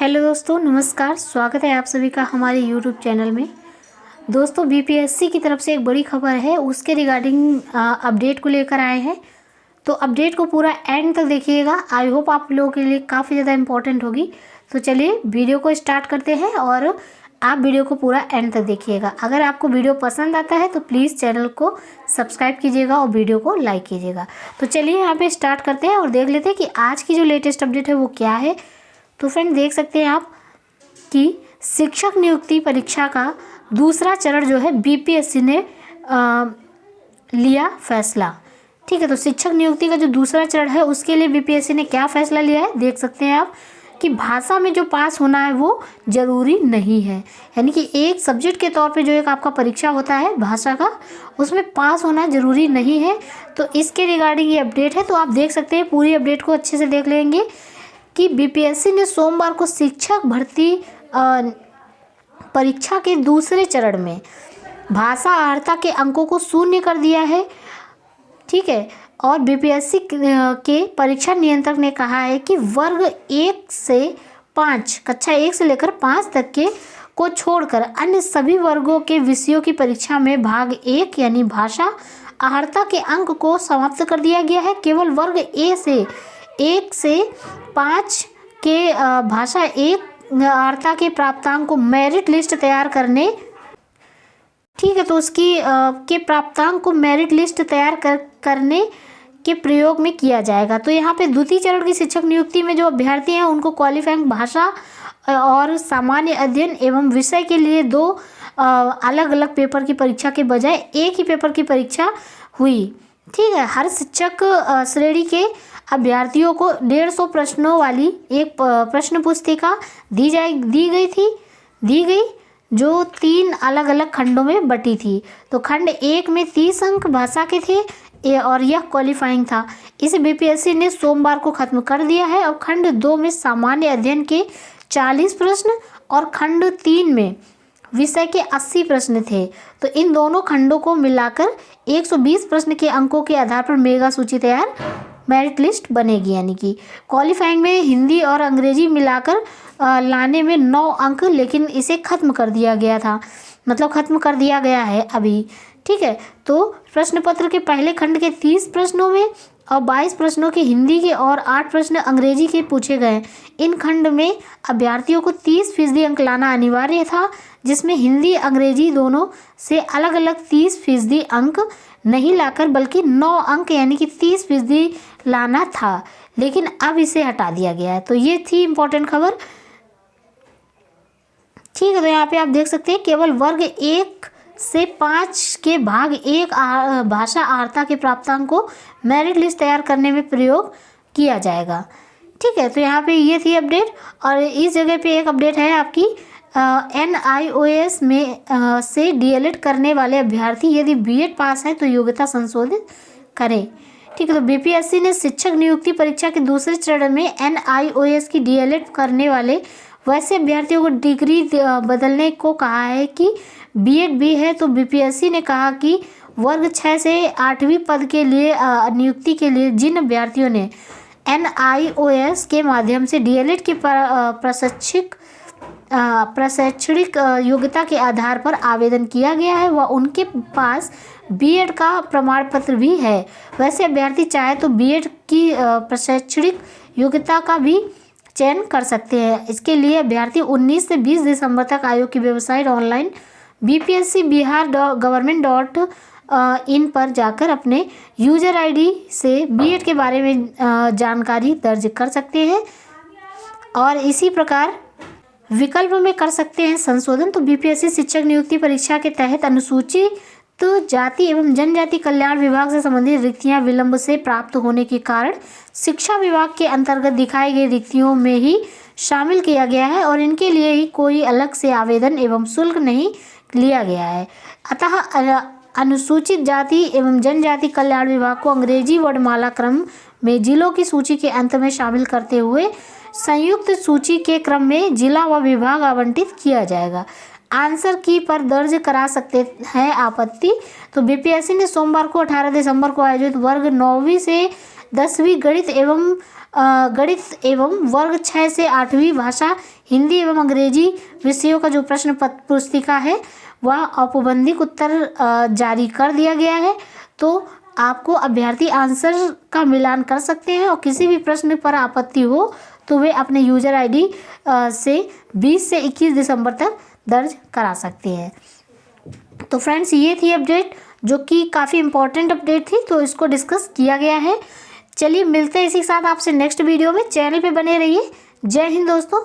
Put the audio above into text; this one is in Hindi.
हेलो दोस्तों, नमस्कार। स्वागत है आप सभी का हमारे यूट्यूब चैनल में। दोस्तों, बीपीएससी की तरफ से एक बड़ी खबर है, उसके रिगार्डिंग अपडेट को लेकर आए हैं। तो अपडेट को पूरा एंड तक देखिएगा। आई होप आप लोगों के लिए काफ़ी ज़्यादा इम्पोर्टेंट होगी। तो चलिए वीडियो को स्टार्ट करते हैं और आप वीडियो को पूरा एंड तक देखिएगा। अगर आपको वीडियो पसंद आता है तो प्लीज़ चैनल को सब्सक्राइब कीजिएगा और वीडियो को लाइक कीजिएगा। तो चलिए यहाँ पे स्टार्ट करते हैं और देख लेते हैं कि आज की जो लेटेस्ट अपडेट है वो क्या है। तो फ्रेंड, देख सकते हैं आप कि शिक्षक नियुक्ति परीक्षा का दूसरा चरण जो है बीपीएससी ने लिया फैसला। ठीक है, तो शिक्षक नियुक्ति का जो दूसरा चरण है उसके लिए बीपीएससी ने क्या फैसला लिया है, देख सकते हैं आप कि भाषा में जो पास होना है वो ज़रूरी नहीं है। यानी कि एक सब्जेक्ट के तौर पे जो एक आपका परीक्षा होता है भाषा का, उसमें पास होना ज़रूरी नहीं है। तो इसके रिगार्डिंग ये अपडेट है। तो आप देख सकते हैं, पूरी अपडेट को अच्छे से देख लेंगे कि बीपीएससी ने सोमवार को शिक्षक भर्ती परीक्षा के दूसरे चरण में भाषा अर्हता के अंकों को शून्य कर दिया है। ठीक है, और बीपीएससी के परीक्षा नियंत्रक ने कहा है कि वर्ग 1 से 5, कक्षा 1 से लेकर 5 तक के को छोड़कर अन्य सभी वर्गों के विषयों की परीक्षा में भाग 1 यानी भाषा अर्हता के अंक को समाप्त कर दिया गया है। केवल वर्ग ए से 1 से 5 के भाषा 1 अर्हता के प्राप्तांक को मेरिट लिस्ट तैयार करने, ठीक है, तो उसकी के प्राप्तांक को मेरिट लिस्ट तैयार करने के प्रयोग में किया जाएगा। तो यहाँ पे द्वितीय चरण की शिक्षक नियुक्ति में जो अभ्यर्थी हैं उनको क्वालिफाइंग भाषा और सामान्य अध्ययन एवं विषय के लिए 2 अलग अलग पेपर की परीक्षा के बजाय एक ही पेपर की परीक्षा हुई। ठीक है, हर शिक्षक श्रेणी के अभ्यर्थियों को 150 प्रश्नों वाली एक प्रश्न पुस्तिका दी गई जो 3 अलग अलग खंडों में बटी थी। तो खंड 1 में 30 अंक भाषा के थे और यह क्वालिफाइंग था। इसे बीपीएससी ने सोमवार को खत्म कर दिया है। और खंड 2 में सामान्य अध्ययन के 40 प्रश्न और खंड 3 में विषय के 80 प्रश्न थे। तो इन दोनों खंडों को मिलाकर 120 प्रश्न के अंकों के आधार पर मेगा सूची तैयार मेरिट लिस्ट बनेगी। यानी कि क्वालिफाइंग में हिंदी और अंग्रेजी मिलाकर लाने में 9 अंक, लेकिन इसे खत्म कर दिया गया था, मतलब खत्म कर दिया गया है अभी। ठीक है, तो प्रश्न पत्र के पहले खंड के 30 प्रश्नों में और 22 प्रश्नों के हिंदी के और 8 प्रश्न अंग्रेजी के पूछे गए। इन खंड में अभ्यर्थियों को 30% अंक लाना अनिवार्य था, जिसमें हिंदी अंग्रेजी दोनों से अलग अलग 30% अंक नहीं लाकर बल्कि 9 अंक यानी कि 30% लाना था, लेकिन अब इसे हटा दिया गया है। तो ये थी इम्पोर्टेंट खबर। ठीक है, तो यहाँ पे आप देख सकते हैं केवल वर्ग 1 से 5 के भाग 1 भाषा अर्हता के प्राप्तांक को मेरिट लिस्ट तैयार करने में प्रयोग किया जाएगा। ठीक है, तो यहाँ पे ये थी अपडेट। और इस जगह पे एक अपडेट है आपकी NIOS में से डीएलएड करने वाले अभ्यर्थी यदि बीएड पास है तो योग्यता संशोधित करें। ठीक है, तो बीपीएससी ने शिक्षक नियुक्ति परीक्षा के दूसरे चरण में NIOS की डीएलएड करने वाले वैसे अभ्यर्थियों को डिग्री बदलने को कहा है कि बीएड भी है। तो बीपीएससी ने कहा कि वर्ग 6 से 8वीं पद के लिए नियुक्ति के लिए जिन अभ्यर्थियों ने NIOS के माध्यम से डीएलएड की प्रशैक्षणिक योग्यता के आधार पर आवेदन किया गया है वह उनके पास बीएड का प्रमाण पत्र भी है। वैसे अभ्यर्थी चाहे तो बीएड की प्रशैक्षणिक योग्यता का भी चयन कर सकते हैं। इसके लिए अभ्यर्थी 19 से 20 दिसंबर तक आयोग की वेबसाइट ऑनलाइन bpscbihar.government.in पर जाकर अपने यूजर आईडी से बीएड के बारे में जानकारी दर्ज कर सकते हैं और इसी प्रकार विकल्प में कर सकते हैं संशोधन। तो बीपीएससी शिक्षक नियुक्ति परीक्षा के तहत अनुसूचित जाति एवं जनजाति कल्याण विभाग से संबंधित रिक्तियां विलंब से प्राप्त होने के कारण शिक्षा विभाग के अंतर्गत दिखाई गई रिक्तियों में ही शामिल किया गया है और इनके लिए ही कोई अलग से आवेदन एवं शुल्क नहीं लिया गया है। अतः अनुसूचित जाति एवं जनजाति कल्याण विभाग को अंग्रेजी वर्णमाला क्रम में जिलों की सूची के अंत में शामिल करते हुए संयुक्त सूची के क्रम में जिला व विभाग आवंटित किया जाएगा। आंसर की पर दर्ज करा सकते हैं आपत्ति। तो बीपीएससी ने सोमवार को 18 दिसंबर को आयोजित वर्ग 9वीं से 10वीं गणित एवं गणित एवं वर्ग 6 से 8वीं भाषा हिंदी एवं अंग्रेजी विषयों का जो प्रश्न पत्र पुस्तिका है वह औपबंधिक उत्तर जारी कर दिया गया है। तो आपको अभ्यर्थी आंसर का मिलान कर सकते हैं और किसी भी प्रश्न पर आपत्ति हो तो वे अपने यूजर आईडी से 20 से 21 दिसंबर तक दर्ज करा सकते हैं। तो फ्रेंड्स ये थी अपडेट जो कि काफ़ी इम्पोर्टेंट अपडेट थी, तो इसको डिस्कस किया गया है। चलिए मिलते हैं इसी के साथ आपसे नेक्स्ट वीडियो में। चैनल पे बने रहिए। जय हिंद दोस्तों।